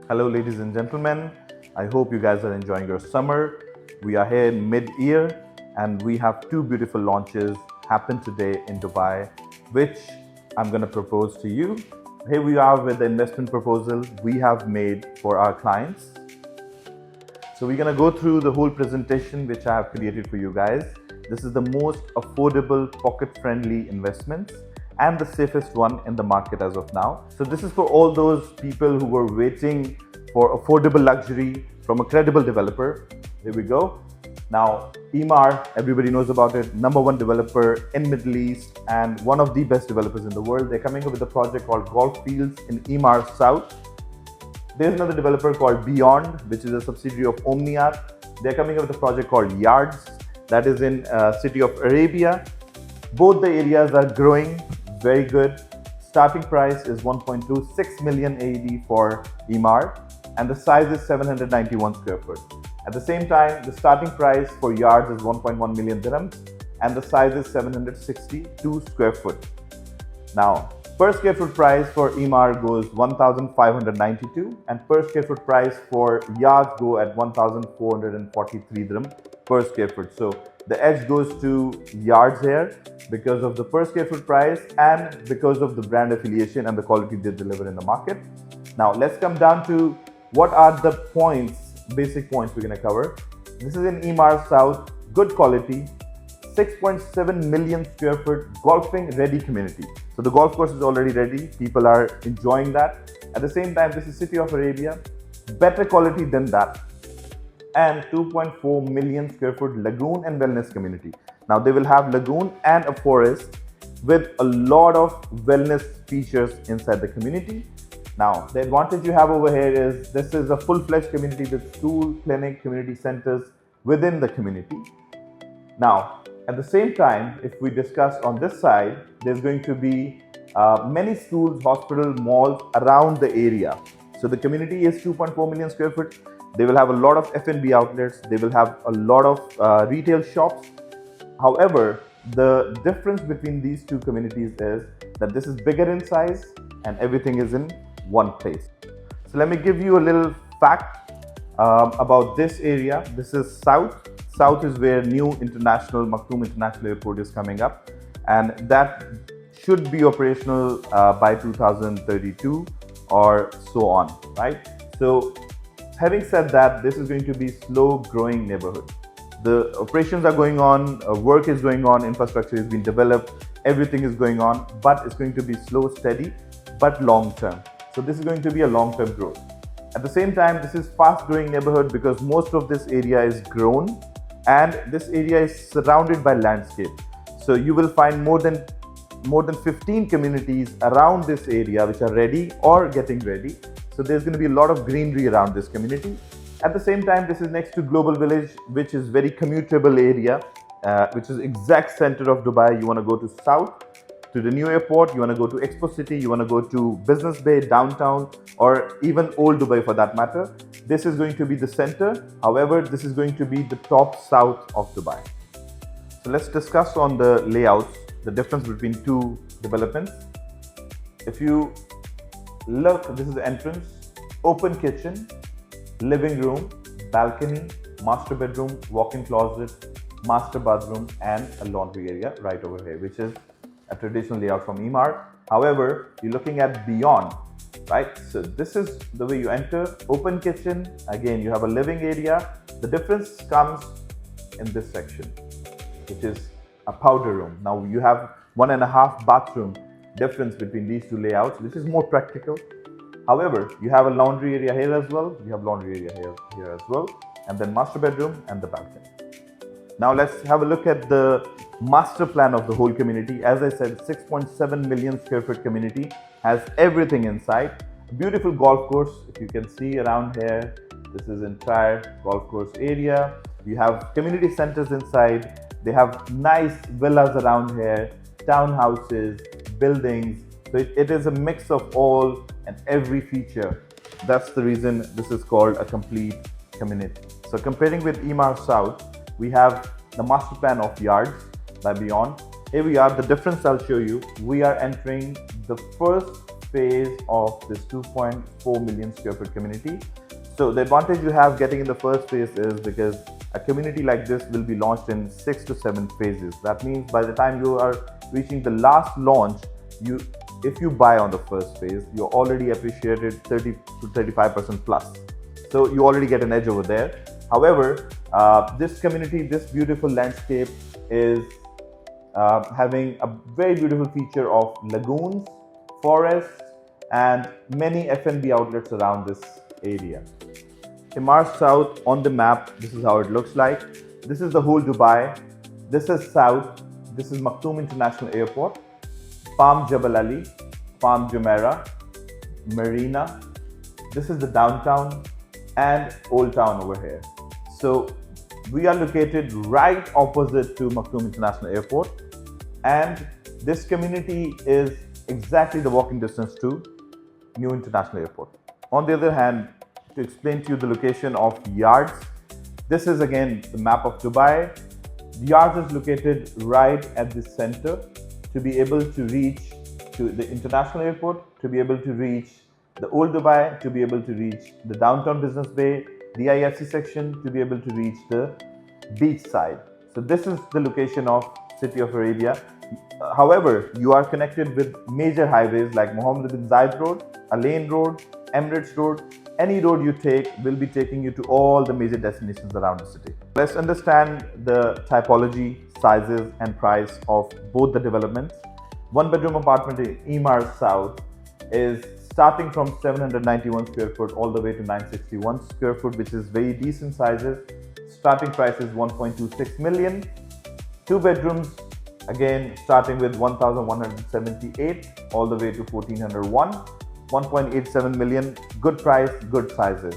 Hello ladies and gentlemen, I hope you guys are enjoying your summer. We are here in mid-year and we have two beautiful launches happen today in Dubai, which I'm going to propose to you. Here we are with the investment proposal we have made for our clients. So we're going to go through the whole presentation which I have created for you guys. This is the most affordable, pocket-friendly investments and the safest one in the market as of now. So this is for all those people who were waiting for affordable luxury from a credible developer. Here we go. Now, Emaar, everybody knows about it, #1 developer in Middle East and one of the best developers in the world. They're coming up with a project called Golf Fields in Emaar South. There's another developer called Beyond, which is a subsidiary of Emaar. They're coming up with a project called Yards, that is in city of Arabia. Both the areas are growing very good. Starting price is 1.26 million AED for Emaar and the size is 791 square foot. At the same time, the starting price for Yards is 1.1 million dirhams and the size is 762 square foot. Now, per square foot price for Emaar goes 1,592 and per square foot price for Yards go at 1,443 dirham per square foot. So the edge goes to Yards here because of the per square foot price and because of the brand affiliation and the quality they deliver in the market. Now let's come down to what are the points, basic points we're going to cover. This is in Emaar South, good quality, 6.7 million square foot golfing ready community. So the golf course is already ready. People are enjoying that. At the same time, this is city of Arabia, better quality than that. And 2.4 million square foot lagoon and wellness community. Now they will have lagoon and a forest with a lot of wellness features inside the community. Now the advantage you have over here is this is a full-fledged community with school, clinic, community centers within the community. Now at the same time, if we discuss on this side, there's going to be many schools, hospitals, malls around the area. So the community is 2.4 million square foot. They will have a lot of F&B outlets. They will have a lot of retail shops. However, the difference between these two communities is that this is bigger in size and everything is in one place. So let me give you a little fact about this area. This is South. South is where new Maktoum International Airport is coming up, and that should be operational by 2032 or so on, right? So having said that, this is going to be slow growing neighborhood. The operations are going on, work is going on, infrastructure is being developed, everything is going on, but it's going to be slow, steady, but long term. So this is going to be a long term growth. At the same time, this is fast growing neighborhood because most of this area is grown and this area is surrounded by landscape. So you will find more than 15 communities around this area which are ready or getting ready. So there's going to be a lot of greenery around this community. At the same time, this is next to Global Village, which is very commutable area, which is exact center of Dubai. You want to go to south to the new airport, you want to go to Expo City, you want to go to Business Bay, downtown, or even Old Dubai for that matter. This is going to be the center. However, this is going to be the top south of Dubai. So let's discuss on the layouts, the difference between two developments. If you look, this is the entrance, open kitchen, living room, balcony, master bedroom, walk-in closet, master bathroom, and a laundry area right over here, which is a traditional layout from Emaar. However, you're looking at Beyond, right? So this is the way you enter, open kitchen. Again, you have a living area. The difference comes in this section, which is a powder room. Now you have 1.5 bathroom difference between these two layouts, which is more practical. However, you have a laundry area here as well. You have laundry area here as well, and then master bedroom and the balcony. Now let's have a look at the master plan of the whole community. As I said, 6.7 million square foot community has everything inside. Beautiful golf course. If you can see around here, this is entire golf course area. You have community centers inside. They have nice villas around here, townhouses, buildings. So it is a mix of all and every feature. That's the reason this is called a complete community. So comparing with Emaar South, we have the master plan of Yards by Beyond. Here we are, the difference I'll show you. We are entering the first phase of this 2.4 million square foot community. So the advantage you have getting in the first phase is because a community like this will be launched in 6 to 7 phases. That means by the time you are reaching the last launch, if you buy on the first phase, you're already appreciated 30 to 35% plus. So you already get an edge over there. However, this community, this beautiful landscape is having a very beautiful feature of lagoons, forests, and many F&B outlets around this area. Emaar South on the map, this is how it looks like. This is the whole Dubai. This is South. This is Maktoum International Airport, Palm Jebel Ali, Palm Jumeirah, Marina. This is the downtown and Old Town over here. So we are located right opposite to Maktoum International Airport, and this community is exactly the walking distance to New International Airport. On the other hand, to explain to you the location of Yards, this is again the map of Dubai. Yards is located right at the center to be able to reach to the international airport, to be able to reach the old Dubai, to be able to reach the downtown business bay, the IFC section, to be able to reach the beach side. So this is the location of City of Arabia. However, you are connected with major highways like Mohammed bin Zayed Road, Alain Road, Emirates Road. Any road you take will be taking you to all the major destinations around the city. Let's understand the typology, sizes and price of both the developments. One bedroom apartment in Emaar South is starting from 791 square foot all the way to 961 square foot, which is very decent sizes. Starting price is 1.26 million. Two bedrooms, again starting with 1,178 all the way to 1,401. 1.87 million, good price, good sizes.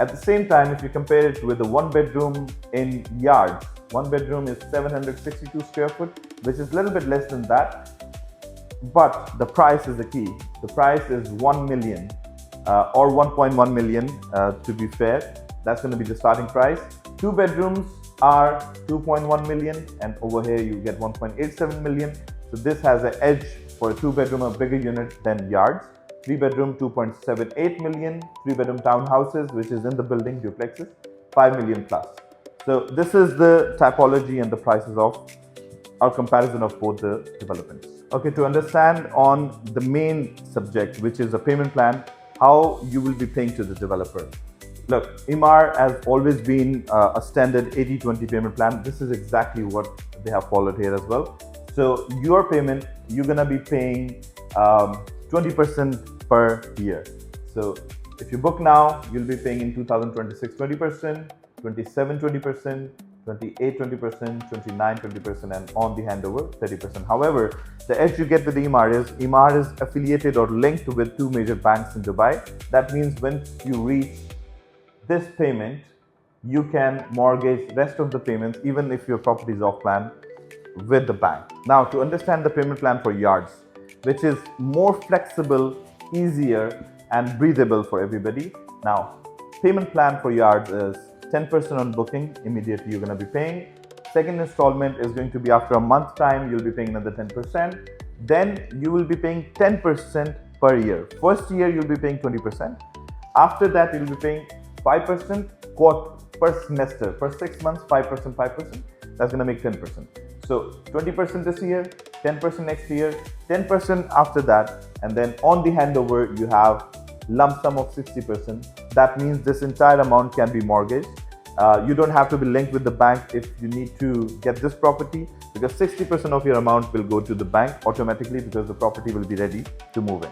At the same time, if you compare it with the one bedroom in Yards, one bedroom is 762 square foot, which is a little bit less than that. But the price is the key. The price is 1 million or 1.1 million to be fair. That's going to be the starting price. Two bedrooms are 2.1 million, and over here you get 1.87 million. So this has an edge for a two bedroom, a bigger unit than Yards. Three bedroom, 2.78 million. Three bedroom townhouses, which is in the building, duplexes, 5 million plus. So this is the typology and the prices of our comparison of both the developments. Okay, to understand on the main subject, which is a payment plan, how you will be paying to the developer. Look, Emaar has always been a standard 80-20 payment plan. This is exactly what they have followed here as well. So your payment, you're gonna be paying 20% per year. So if you book now, you'll be paying in 2026 20%, 27 20%, 28 20%, 29 20%, and on the handover 30%. However, the edge you get with Emaar is affiliated or linked with two major banks in Dubai. That means when you reach this payment, you can mortgage rest of the payments even if your property is off plan with the bank. Now, to understand the payment plan for Yards, which is more flexible, easier and breathable for everybody. Now, payment plan for Yards is 10% on booking, immediately you're going to be paying. Second installment is going to be after a month time, you'll be paying another 10%. Then you will be paying 10% per year. First year you'll be paying 20%. After that you'll be paying 5% per semester. For 6 months, 5%, 5%. That's going to make 10%. So 20% this year, 10% next year, 10% after that, and then on the handover you have lump sum of 60%. That means this entire amount can be mortgaged. You don't have to be linked with the bank if you need to get this property, because 60% of your amount will go to the bank automatically because the property will be ready to move in.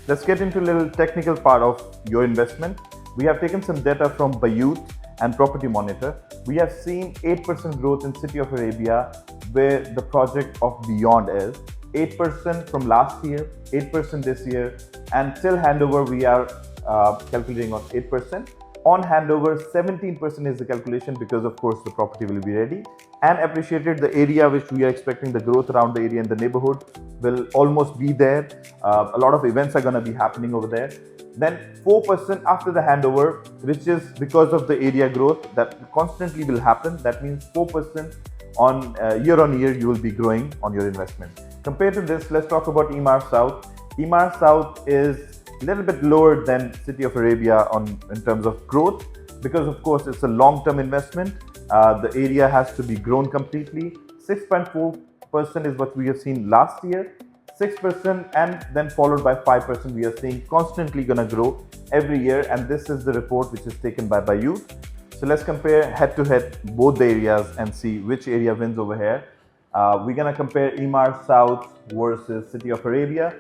Let's get into a little technical part of your investment. We have taken some data from Bayut and Property Monitor. We have seen 8% growth in City of Arabia, where the project of Beyond is. 8% from last year, 8% this year, and till handover we are calculating on 8%. On handover, 17% is the calculation because of course the property will be ready and appreciated. The area which we are expecting, the growth around the area in the neighborhood will almost be there. A lot of events are going to be happening over there. Then 4% after the handover, which is because of the area growth that constantly will happen. That means 4% on year you will be growing on your investment. Compared to this, let's talk about Emaar South. Emaar South is a little bit lower than City of Arabia in terms of growth because of course it's a long-term investment. The area has to be grown completely. 6.4% is what we have seen last year. 6% and then followed by 5% we are seeing constantly gonna grow every year, and this is the report which is taken by Youth. So let's compare head to head both the areas and see which area wins over here. We're gonna compare Emaar South versus City of Arabia.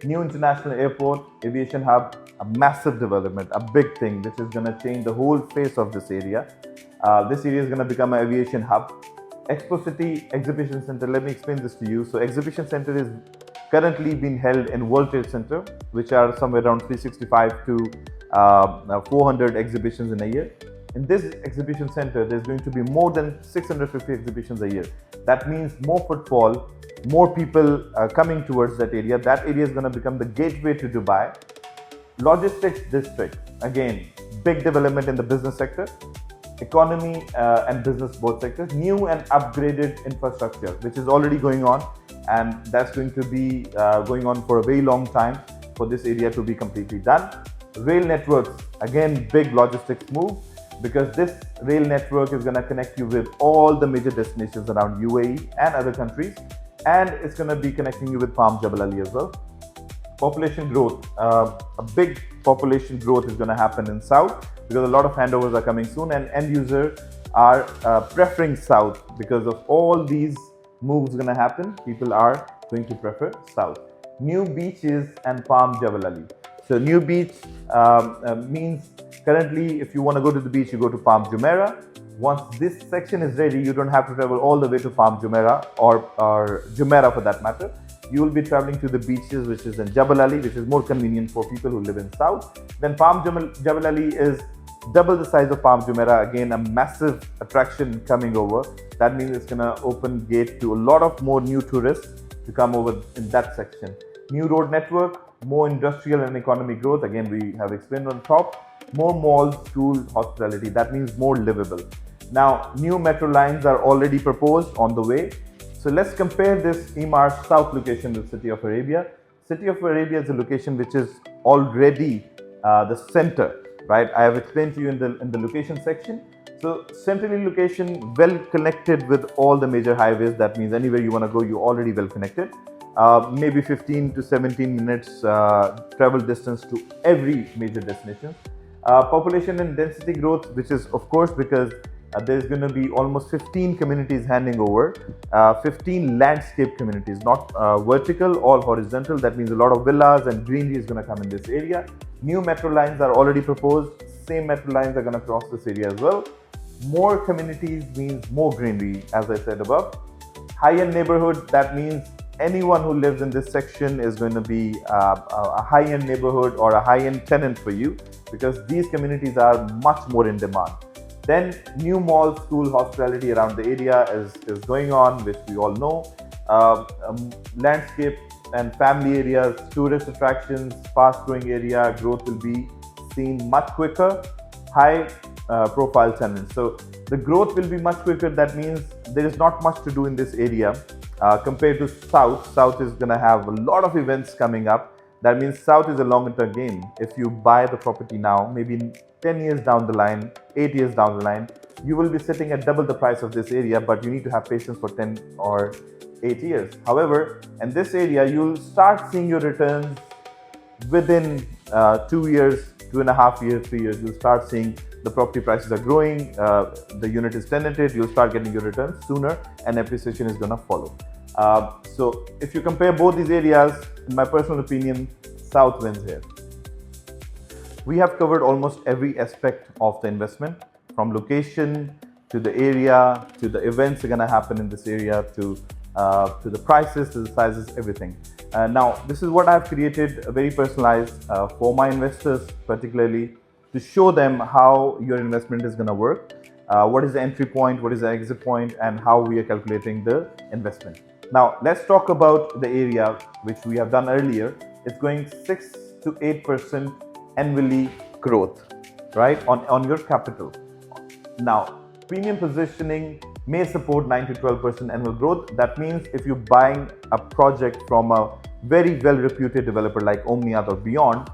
New international airport, aviation hub, a massive development, a big thing which is gonna change the whole face of this area. This area is gonna become an aviation hub. Expo City Exhibition Center, let me explain this to you. So Exhibition Center is currently being held in World Trade Center, which are somewhere around 365 to 400 exhibitions in a year. In this exhibition center, there's going to be more than 650 exhibitions a year. That means more footfall, more people coming towards that area. That area is going to become the gateway to Dubai. Logistics district, again, big development in the business sector, economy and business both sectors. New and upgraded infrastructure, which is already going on, and that's going to be going on for a very long time for this area to be completely done. Rail networks, again, big logistics move, because this rail network is going to connect you with all the major destinations around UAE and other countries, and it's going to be connecting you with Palm Jebel Ali as well. Population growth, a big population growth is going to happen in South because a lot of handovers are coming soon, and end users are preferring South because of all these moves going to happen. People are going to prefer South. New beaches and Palm Jebel Ali. So new beach means currently if you want to go to the beach, you go to Palm Jumeirah. Once this section is ready, you don't have to travel all the way to Palm Jumeirah or Jumeirah for that matter. You will be traveling to the beaches, which is in Jebel Ali, which is more convenient for people who live in South. Then Palm Jebel Ali is double the size of Palm Jumeirah. Again, a massive attraction coming over. That means it's going to open gate to a lot of more new tourists to come over in that section. New road network, more industrial and economy growth. Again, we have explained on top. More malls, school, hospitality. That means more livable. Now, new metro lines are already proposed on the way. So let's compare this Emaar South location with City of Arabia. City of Arabia is a location which is already the center, right? I have explained to you in the location section. So centrally location, well connected with all the major highways. That means anywhere you want to go, you're already well connected. Maybe 15 to 17 minutes travel distance to every major destination. Population and density growth, which is of course because there's going to be almost 15 communities handing over, 15 landscape communities, not vertical, all horizontal. That means a lot of villas and greenery is going to come in this area. New metro lines are already proposed. Same metro lines are going to cross this area as well. More communities means more greenery, as I said above. High-end neighborhood, that means anyone who lives in this section is going to be a high-end neighborhood or a high-end tenant for you, because these communities are much more in demand. Then new mall, school, hospitality around the area is going on, which we all know. Landscape and family areas, tourist attractions, fast-growing area, growth will be seen much quicker. High profile tenants. So the growth will be much quicker. That means there is not much to do in this area compared to South. South is going to have a lot of events coming up. That means South is a longer term game. If you buy the property now, maybe 10 years down the line, 8 years down the line, you will be sitting at double the price of this area, but you need to have patience for 10 or 8 years. However, in this area, you'll start seeing your returns within 2 years, 2.5 years, 3 years. You'll start seeing the property prices are growing, the unit is tenanted, you'll start getting your returns sooner, and appreciation is going to follow. So if you compare both these areas, in my personal opinion, South wins here. We have covered almost every aspect of the investment, from location to the area, to the events that are going to happen in this area, to the prices, to the sizes, everything. Now, this is what I've created, very personalized for my investors, particularly to show them how your investment is going to work, what is the entry point, what is the exit point, and how we are calculating the investment. Now, let's talk about the area which we have done earlier. It's going 6 to 8% annually growth, right, on your capital. Now, premium positioning may support 9 to 12% annual growth. That means if you're buying a project from a very well reputed developer like Omniath or beyond,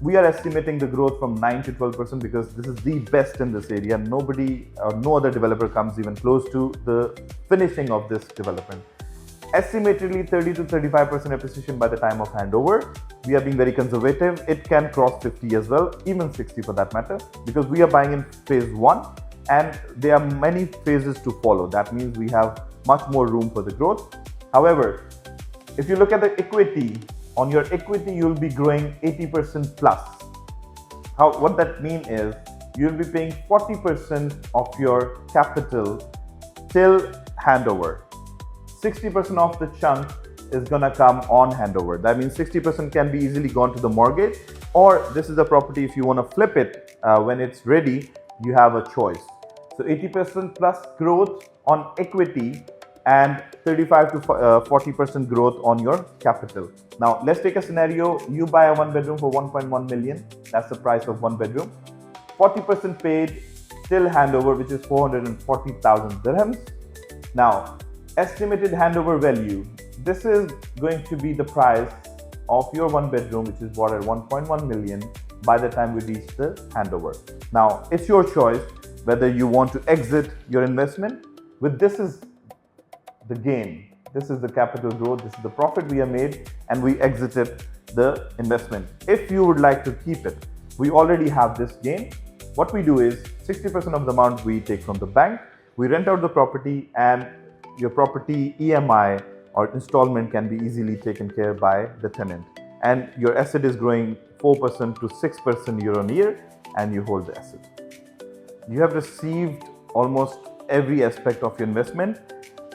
we are estimating the growth from 9 to 12% because this is the best in this area. Nobody or no other developer comes even close to the finishing of this development. Estimatedly 30 to 35% appreciation by the time of handover. We are being very conservative. It can cross 50 as well, even 60 for that matter, because we are buying in phase 1 and there are many phases to follow. That means we have much more room for the growth. However, if you look at the equity, on your equity you'll be growing 80% plus. What that means is you'll be paying 40% of your capital till handover. 60% of the chunk is gonna come on handover. That means 60% can be easily gone to the mortgage, or this is a property if you want to flip it when it's ready, you have a choice. So 80% plus growth on equity and 35 to 40% growth on your capital. Now let's take a scenario. You buy a 1 bedroom for 1.1 million. That's the price of 1 bedroom. 40% paid till handover, which is 440,000 dirhams. Now estimated handover value. This is going to be the price of your 1 bedroom, which is bought at 1.1 million by the time we reach the handover. Now it's your choice whether you want to exit your investment. With this is the gain. This is the capital growth. This is the profit we have made, and we exited the investment. If you would like to keep it, we already have this gain. What we do is 60% of the amount we take from the bank. We rent out the property, and your property EMI or installment can be easily taken care by the tenant, and your asset is growing 4% to 6% year on year, and you hold the asset. You have received almost every aspect of your investment.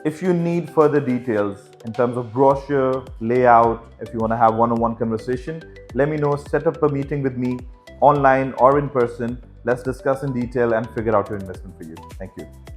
If you need further details in terms of brochure, layout, if you want to have one-on-one conversation, let me know. Set up a meeting with me online or in person. Let's discuss in detail and figure out your investment for you. Thank you.